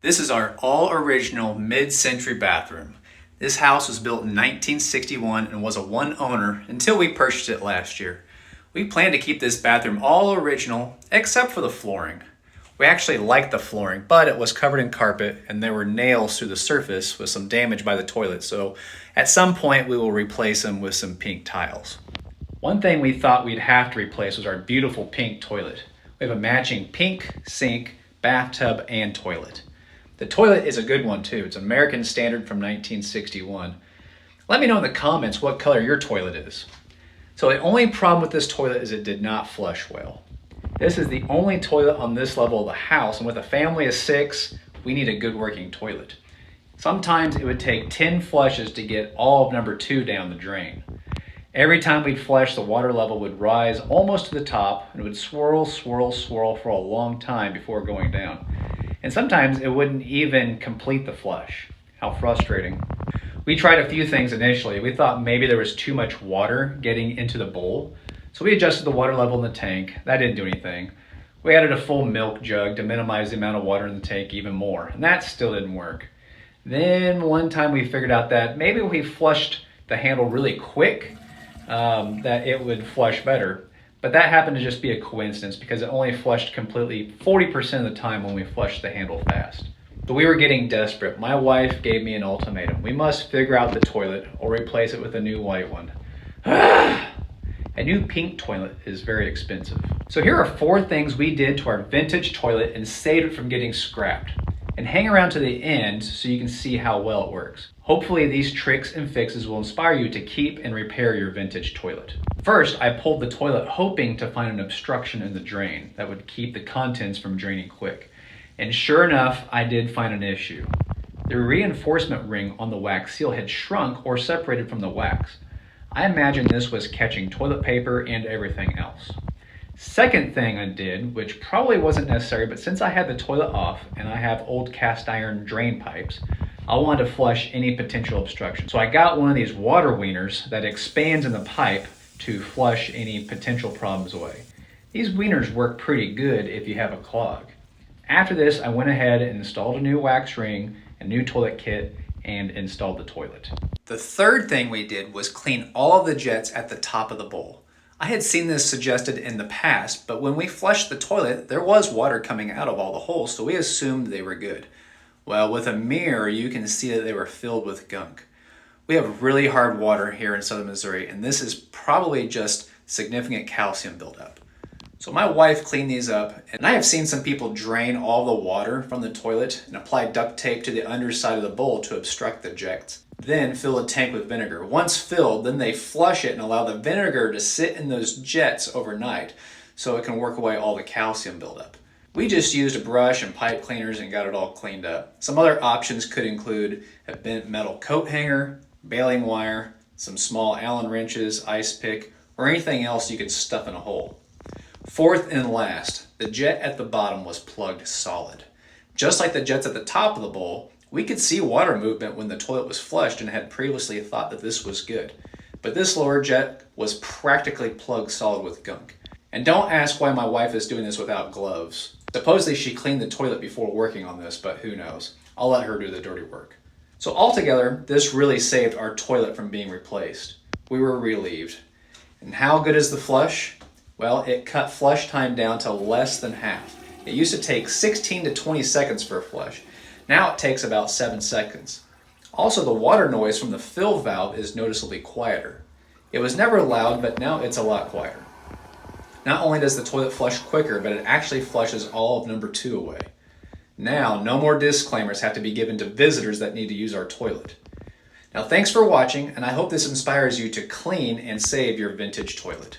This is our all-original mid-century bathroom. This house was built in 1961 and was a one owner until we purchased it last year. We plan to keep this bathroom all original except for the flooring. We actually liked the flooring, but it was covered in carpet and there were nails through the surface with some damage by the toilet, so at some point we will replace them with some pink tiles. One thing we thought we'd have to replace was our beautiful pink toilet. We have a matching pink sink, bathtub, and toilet. The toilet is a good one too. It's American standard from 1961. Let me know in the comments what color your toilet is. So the only problem with this toilet is it did not flush well. This is the only toilet on this level of the house, and with a family of 6, we need a good working toilet. Sometimes it would take 10 flushes to get all of number 2 down the drain. Every time we'd flush, the water level would rise almost to the top and it would swirl for a long time before going down. And sometimes it wouldn't even complete the flush. How frustrating. We tried a few things initially. We thought maybe there was too much water getting into the bowl. So we adjusted the water level in the tank. That didn't do anything. We added a full milk jug to minimize the amount of water in the tank even more. And that still didn't work. Then one time we figured out that maybe if we flushed the handle really quick, that it would flush better. But that happened to just be a coincidence because it only flushed completely 40% of the time when we flushed the handle fast. But we were getting desperate. My wife gave me an ultimatum. We must figure out the toilet or replace it with a new white one. A new pink toilet is very expensive. So here are 4 things we did to our vintage toilet and saved it from getting scrapped. And hang around to the end so you can see how well it works. Hopefully these tricks and fixes will inspire you to keep and repair your vintage toilet. First, I pulled the toilet hoping to find an obstruction in the drain that would keep the contents from draining quick. And sure enough, I did find an issue. The reinforcement ring on the wax seal had shrunk or separated from the wax. I imagine this was catching toilet paper and everything else. Second thing I did, which probably wasn't necessary, but since I had the toilet off and I have old cast iron drain pipes, I wanted to flush any potential obstruction. So I got one of these water wieners that expands in the pipe to flush any potential problems away. These wieners work pretty good if you have a clog. After this, I went ahead and installed a new wax ring, a new toilet kit, and installed the toilet. The third thing we did was clean all of the jets at the top of the bowl. I had seen this suggested in the past, but when we flushed the toilet, there was water coming out of all the holes, so we assumed they were good. Well, with a mirror, you can see that they were filled with gunk. We have really hard water here in southern Missouri, and this is probably just significant calcium buildup. So my wife cleaned these up, and I have seen some people drain all the water from the toilet and apply duct tape to the underside of the bowl to obstruct the jets. Then fill a tank with vinegar. Once filled, then they flush it and allow the vinegar to sit in those jets overnight so it can work away all the calcium buildup. We just used a brush and pipe cleaners and got it all cleaned up. Some other options could include a bent metal coat hanger, baling wire, some small Allen wrenches, ice pick, or anything else you could stuff in a hole. Fourth and last, the jet at the bottom was plugged solid. Just like the jets at the top of the bowl, we could see water movement when the toilet was flushed and had previously thought that this was good. But this lower jet was practically plugged solid with gunk. And don't ask why my wife is doing this without gloves. Supposedly she cleaned the toilet before working on this, but who knows. I'll let her do the dirty work. So altogether, this really saved our toilet from being replaced. We were relieved. And how good is the flush? Well, it cut flush time down to less than half. It used to take 16 to 20 seconds for a flush. Now it takes about 7 seconds. Also, the water noise from the fill valve is noticeably quieter. It was never loud, but now it's a lot quieter. Not only does the toilet flush quicker, but it actually flushes all of number 2 away. Now, no more disclaimers have to be given to visitors that need to use our toilet. Now, thanks for watching, and I hope this inspires you to clean and save your vintage toilet.